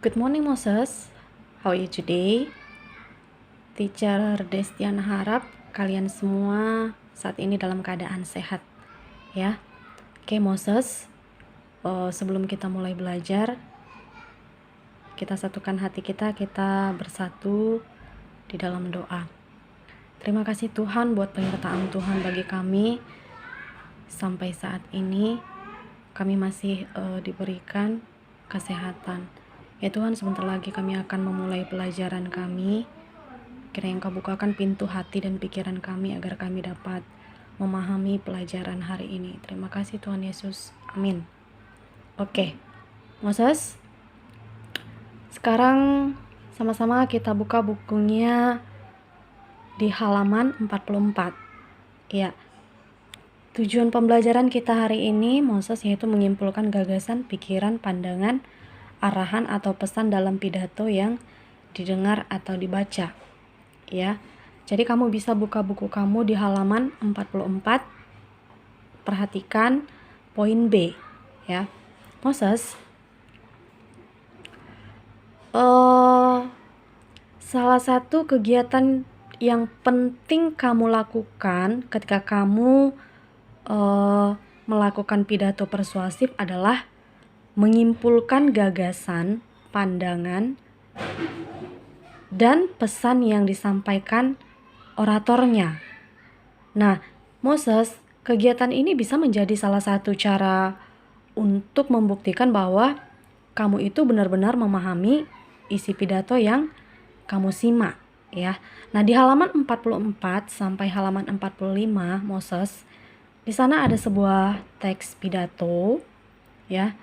Good morning, Moses. How are you today? Teacher Destiana harap kalian semua saat ini dalam keadaan sehat, ya. Oke, Moses. Sebelum kita mulai belajar, kita satukan hati kita bersatu di dalam doa. Terima kasih Tuhan buat penyertaan Tuhan bagi kami sampai saat ini. Kami masih diberikan kesehatan. Ya Tuhan, sebentar lagi kami akan memulai pelajaran kami. Kiranya Engkau bukakan pintu hati dan pikiran kami agar kami dapat memahami pelajaran hari ini. Terima kasih Tuhan Yesus. Amin. Oke, Moses. Sekarang sama-sama kita buka bukunya di halaman 44. Ya. Tujuan pembelajaran kita hari ini, Moses, yaitu menyimpulkan gagasan, pikiran, pandangan, arahan atau pesan dalam pidato yang didengar atau dibaca. Ya. Jadi kamu bisa buka buku kamu di halaman 44. Perhatikan poin B, ya. Moses, salah satu kegiatan yang penting kamu lakukan ketika kamu melakukan pidato persuasif adalah menyimpulkan gagasan, pandangan, dan pesan yang disampaikan oratornya. Nah, Moses, kegiatan ini bisa menjadi salah satu cara untuk membuktikan bahwa kamu itu benar-benar memahami isi pidato yang kamu simak, ya. Nah, di halaman 44 sampai halaman 45, Moses, di sana ada sebuah teks pidato, ya.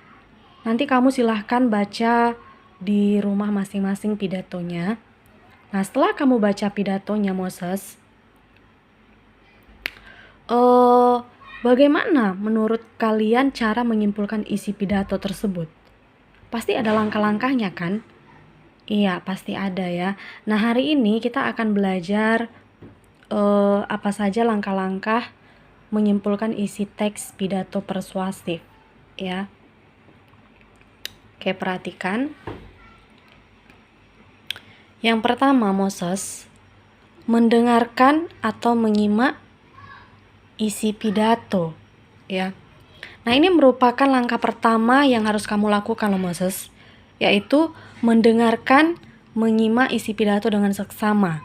Nanti kamu silahkan baca di rumah masing-masing pidatonya. Nah, setelah kamu baca pidatonya, Moses, bagaimana menurut kalian cara menyimpulkan isi pidato tersebut? Pasti ada langkah-langkahnya kan? Iya, pasti ada ya. Nah, hari ini kita akan belajar apa saja langkah-langkah menyimpulkan isi teks pidato persuasif, ya. Oke, perhatikan. Yang pertama, Moses, mendengarkan atau menyimak isi pidato, ya. Nah, ini merupakan langkah pertama yang harus kamu lakukan loh, Moses, yaitu mendengarkan, menyimak isi pidato dengan seksama.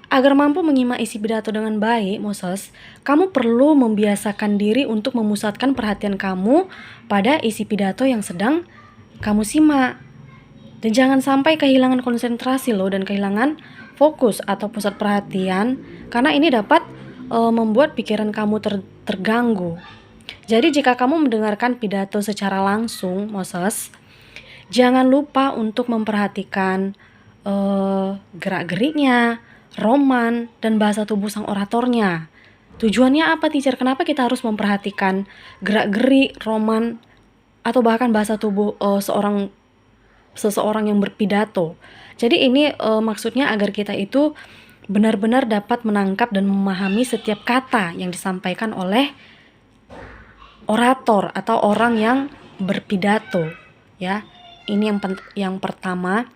Agar mampu menyimak isi pidato dengan baik, Moses, kamu perlu membiasakan diri untuk memusatkan perhatian kamu pada isi pidato yang sedang kamu simak. Dan jangan sampai kehilangan konsentrasi loh dan kehilangan fokus atau pusat perhatian, karena ini dapat membuat pikiran kamu terganggu. Jadi jika kamu mendengarkan pidato secara langsung, Moses, jangan lupa untuk memperhatikan gerak-geriknya, roman, dan bahasa tubuh sang oratornya. Tujuannya apa, teacher? Kenapa kita harus memperhatikan gerak-gerik, roman, atau bahkan bahasa tubuh seseorang yang berpidato? Jadi ini maksudnya agar kita itu benar-benar dapat menangkap dan memahami setiap kata yang disampaikan oleh orator atau orang yang berpidato, ya. Ini yang pertama.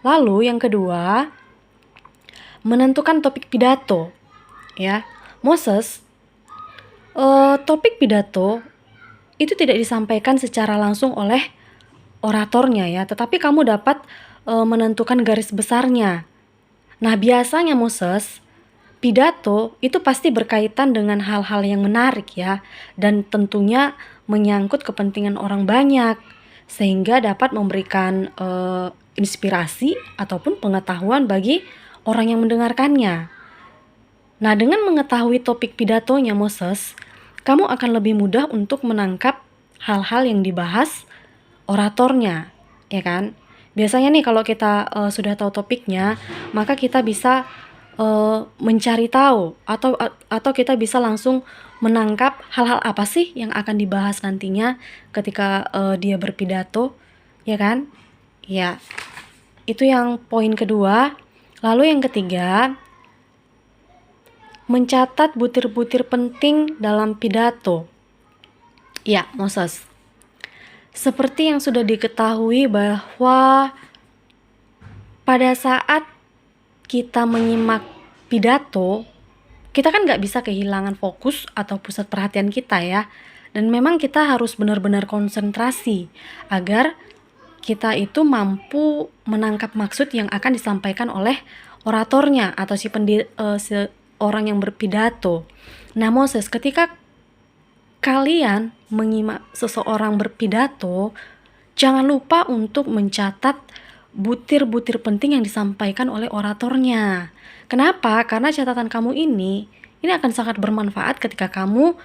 Lalu yang kedua, menentukan topik pidato, ya. Moses, topik pidato itu tidak disampaikan secara langsung oleh oratornya, ya, tetapi kamu dapat menentukan garis besarnya. Nah, biasanya Moses, pidato itu pasti berkaitan dengan hal-hal yang menarik, ya, dan tentunya menyangkut kepentingan orang banyak, sehingga dapat memberikan inspirasi ataupun pengetahuan bagi orang yang mendengarkannya. Nah, dengan mengetahui topik pidatonya, Moses, kamu akan lebih mudah untuk menangkap hal-hal yang dibahas oratornya, ya kan? Biasanya nih kalau kita sudah tahu topiknya, maka kita bisa mencari tahu atau kita bisa langsung menangkap hal-hal apa sih yang akan dibahas nantinya ketika dia berpidato, ya kan? Ya, itu yang poin kedua. Lalu yang ketiga, mencatat butir-butir penting dalam pidato. Ya, Moses. Seperti yang sudah diketahui bahwa pada saat kita menyimak pidato, kita kan nggak bisa kehilangan fokus atau pusat perhatian kita ya. Dan memang kita harus benar-benar konsentrasi agar kita itu mampu menangkap maksud yang akan disampaikan oleh oratornya atau si orang yang berpidato. Nah, Moses, ketika kalian menyimak seseorang berpidato, jangan lupa untuk mencatat butir-butir penting yang disampaikan oleh oratornya. Kenapa? Karena catatan kamu ini akan sangat bermanfaat ketika kamu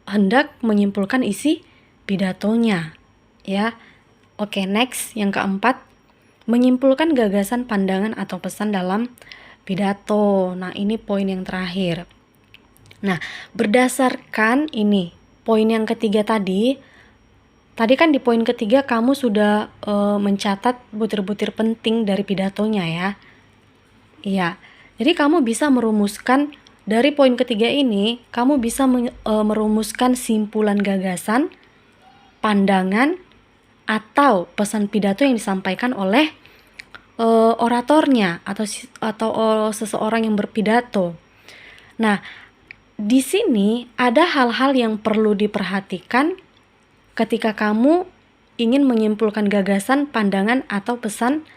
hendak menyimpulkan isi pidatonya, ya. Oke, next, yang keempat, menyimpulkan gagasan, pandangan, atau pesan dalam pidato. Nah, ini poin yang terakhir. Nah, berdasarkan ini, poin yang ketiga tadi kan di poin ketiga kamu sudah mencatat butir-butir penting dari pidatonya ya. Iya, jadi kamu bisa merumuskan dari poin ketiga ini, kamu bisa merumuskan simpulan gagasan, pandangan, atau pesan pidato yang disampaikan oleh oratornya atau seseorang yang berpidato. Nah, di sini ada hal-hal yang perlu diperhatikan ketika kamu ingin menyimpulkan gagasan, pandangan, atau pesan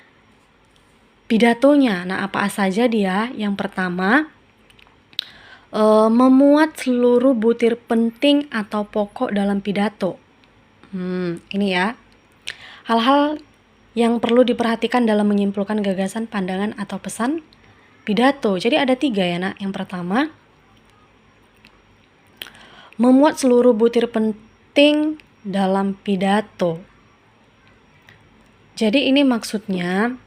pidatonya. Nah, apa saja dia? Yang pertama, memuat seluruh butir penting atau pokok dalam pidato. Ini ya. Hal-hal yang perlu diperhatikan dalam menyimpulkan gagasan, pandangan, atau pesan pidato. Jadi ada 3 ya, Nak. Yang pertama, memuat seluruh butir penting dalam pidato. Jadi ini maksudnya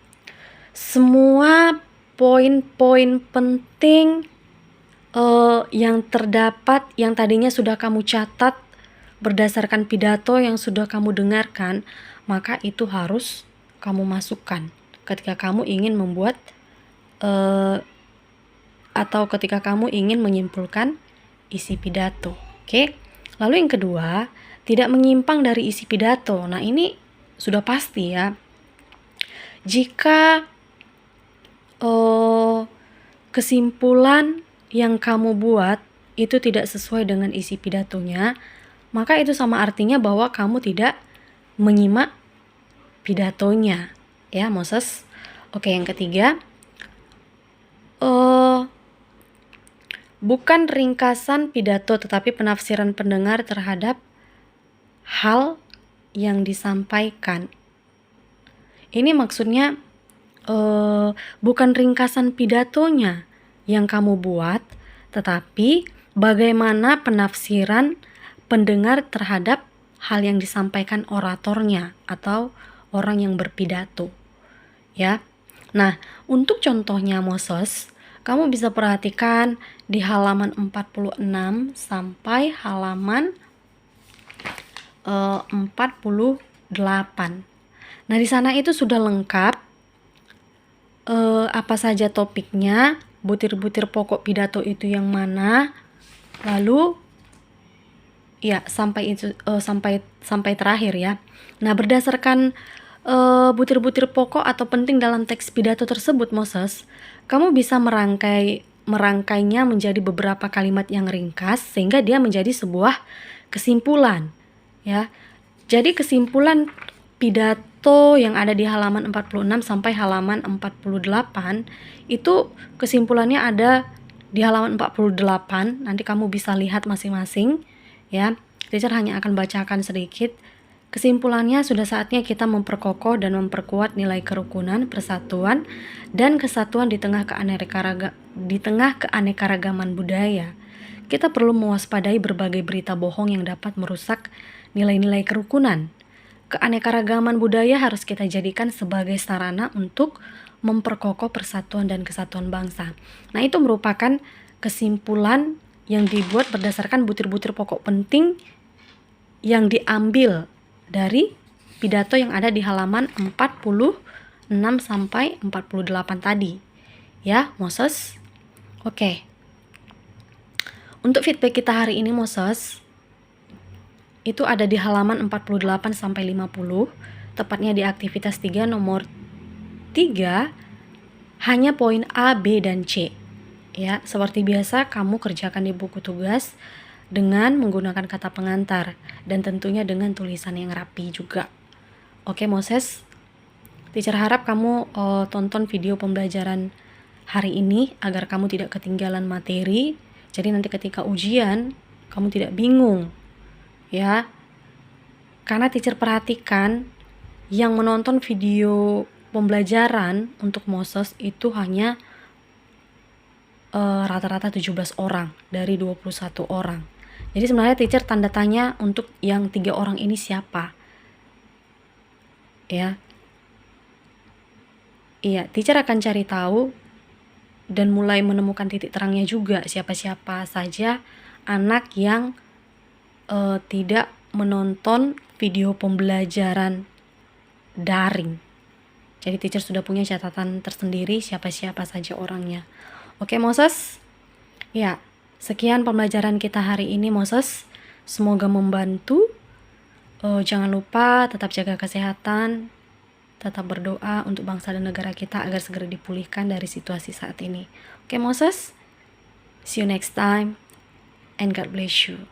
semua poin-poin penting yang terdapat, yang tadinya sudah kamu catat berdasarkan pidato yang sudah kamu dengarkan, maka itu harus kamu masukkan ketika kamu ingin membuat atau ketika kamu ingin menyimpulkan isi pidato. Oke. Lalu yang kedua, tidak menyimpang dari isi pidato. Nah, ini sudah pasti ya. Jika kesimpulan yang kamu buat itu tidak sesuai dengan isi pidatonya, maka itu sama artinya bahwa kamu tidak menyimak pidatonya. Ya, Moses. Oke, yang ketiga, bukan ringkasan pidato tetapi penafsiran pendengar terhadap hal yang disampaikan. Ini maksudnya bukan ringkasan pidatonya yang kamu buat, tetapi bagaimana penafsiran pendengar terhadap hal yang disampaikan oratornya atau orang yang berpidato. Ya. Nah, untuk contohnya Moses, kamu bisa perhatikan di halaman 46 sampai halaman 48. Nah, di sana itu sudah lengkap apa saja topiknya, butir-butir pokok pidato itu yang mana, lalu ya sampai terakhir ya. Nah, berdasarkan butir-butir pokok atau penting dalam teks pidato tersebut, Moses, kamu bisa merangkainya menjadi beberapa kalimat yang ringkas sehingga dia menjadi sebuah kesimpulan. Ya. Jadi kesimpulan pidato yang ada di halaman 46 sampai halaman 48 itu kesimpulannya ada di halaman 48. Nanti kamu bisa lihat masing-masing ya. Teacher hanya akan bacakan sedikit. Kesimpulannya, sudah saatnya kita memperkokoh dan memperkuat nilai kerukunan, persatuan, dan kesatuan di tengah keanekaragaman budaya. Kita perlu mewaspadai berbagai berita bohong yang dapat merusak nilai-nilai kerukunan. Keanekaragaman budaya harus kita jadikan sebagai sarana untuk memperkokoh persatuan dan kesatuan bangsa. Nah, itu merupakan kesimpulan yang dibuat berdasarkan butir-butir pokok penting yang diambil dari pidato yang ada di halaman 46 sampai 48 tadi. Ya, Moses. Oke. Untuk feedback kita hari ini, Moses, itu ada di halaman 48 sampai 50, tepatnya di aktivitas 3 nomor 3, hanya poin A, B, dan C. Ya, seperti biasa kamu kerjakan di buku tugas dengan menggunakan kata pengantar dan tentunya dengan tulisan yang rapi juga. Oke, Moses. Teacher harap kamu tonton video pembelajaran hari ini agar kamu tidak ketinggalan materi. Jadi nanti ketika ujian kamu tidak bingung. Ya. Karena teacher perhatikan yang menonton video pembelajaran untuk Moses itu hanya rata-rata 17 orang dari 21 orang. Jadi sebenarnya teacher tanda tanya untuk yang 3 orang ini siapa. Ya. Iya, teacher akan cari tahu dan mulai menemukan titik terangnya juga siapa-siapa saja anak yang tidak menonton video pembelajaran daring. Jadi teacher sudah punya catatan tersendiri siapa-siapa saja orangnya. Oke, Moses? Ya, sekian pembelajaran kita hari ini, Moses. Semoga membantu. Jangan lupa tetap jaga kesehatan, tetap berdoa untuk bangsa dan negara kita agar segera dipulihkan dari situasi saat ini. Oke, Moses? See you next time and God bless you.